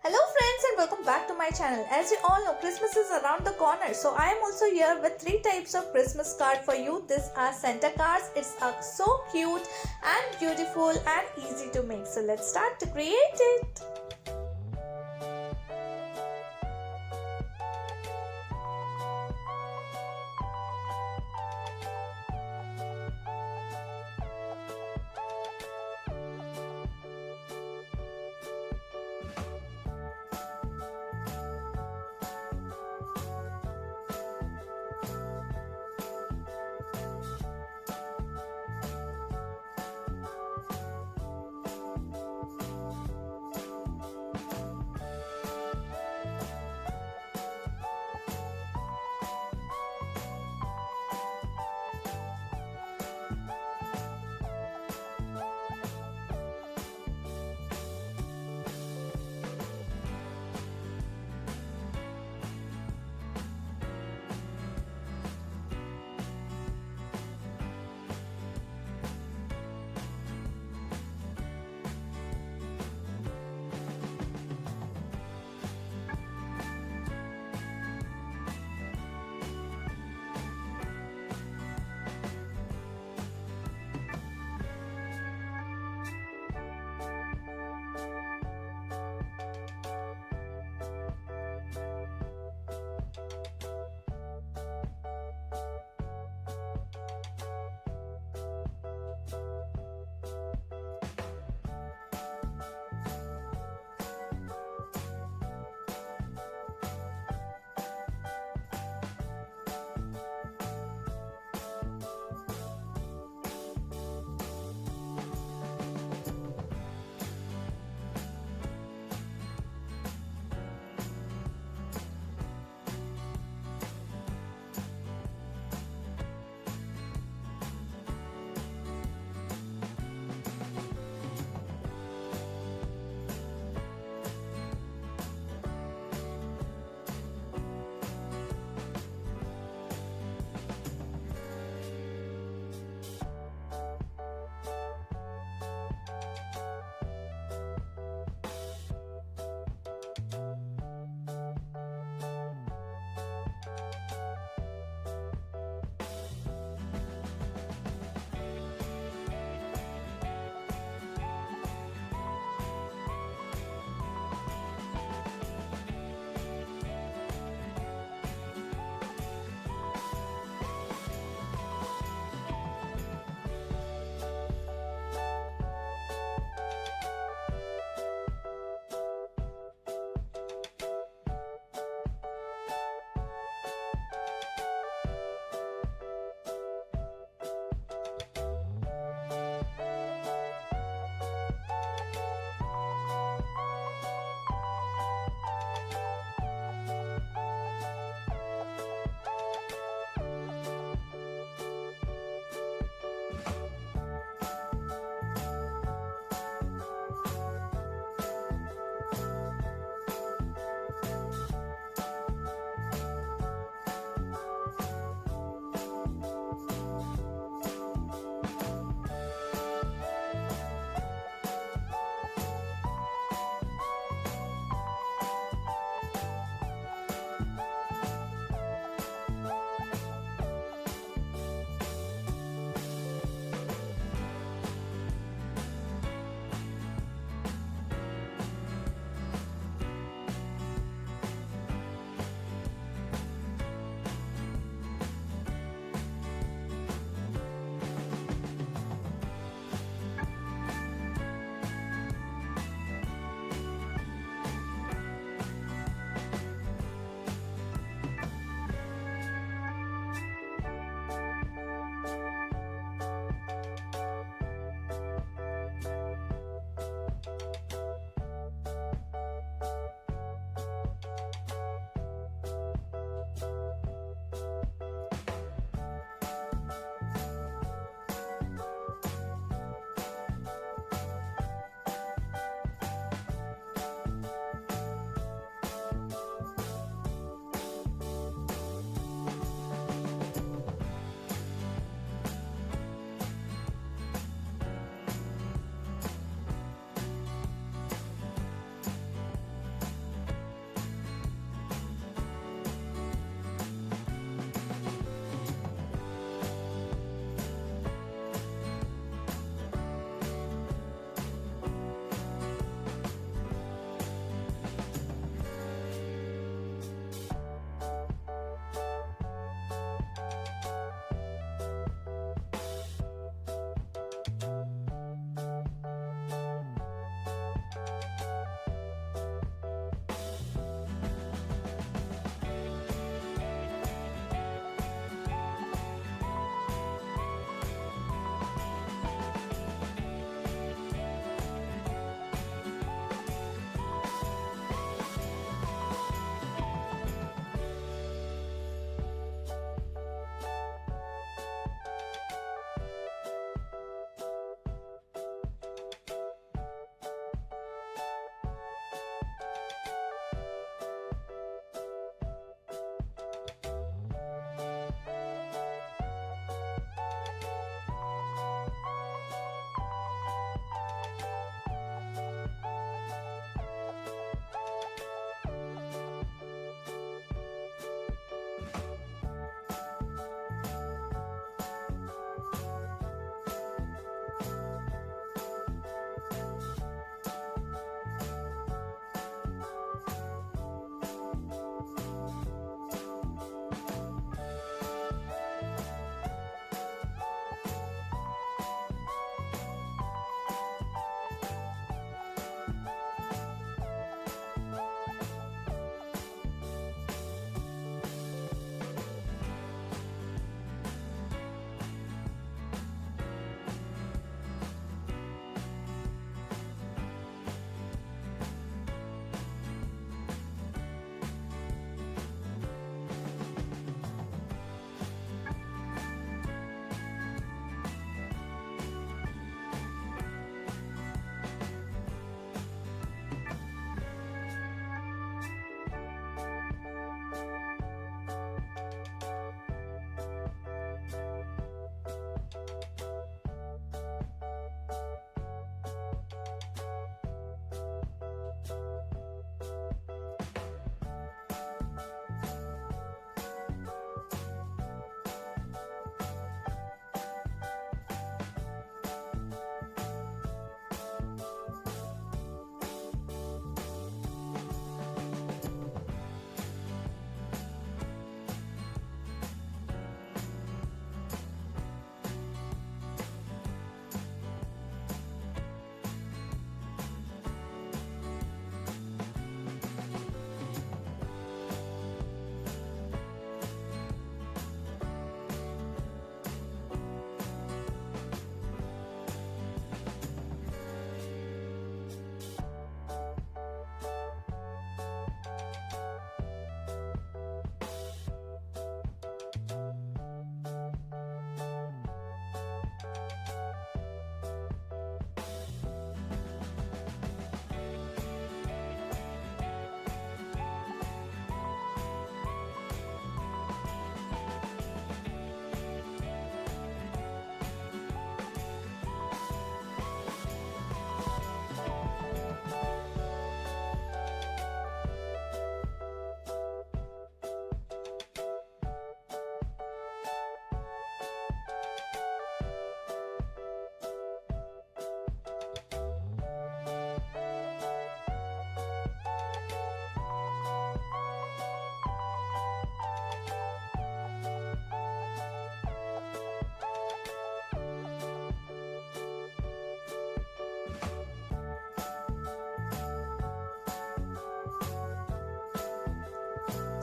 Hello friends and welcome back to my channel. As you all know, Christmas is around the corner. So I am also here with three types of Christmas card for you. These are Santa cards. It's so cute and beautiful and easy to make. So let's start to create it.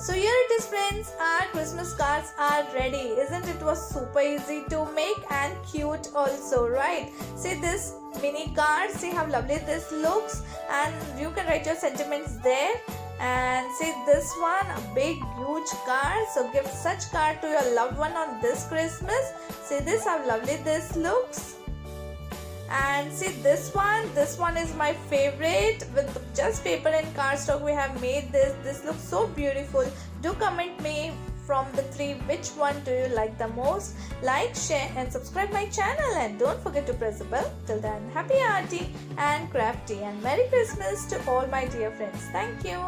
So here it is friends, our Christmas cards are ready. Isn't it was super easy to make and cute also, right? See this mini cards, see how lovely this looks, and you can write your sentiments there. And see this one, a big huge card, so give such card to your loved one on this Christmas. See this, how lovely this looks. And see this one is my favorite. With just paper and cardstock we have made this looks so beautiful. Do comment me from the three which one do you like the most. Like, share and subscribe my channel, and don't forget to press the bell. Till then, happy Arty and Crafty, and Merry Christmas to all my dear friends. Thank you.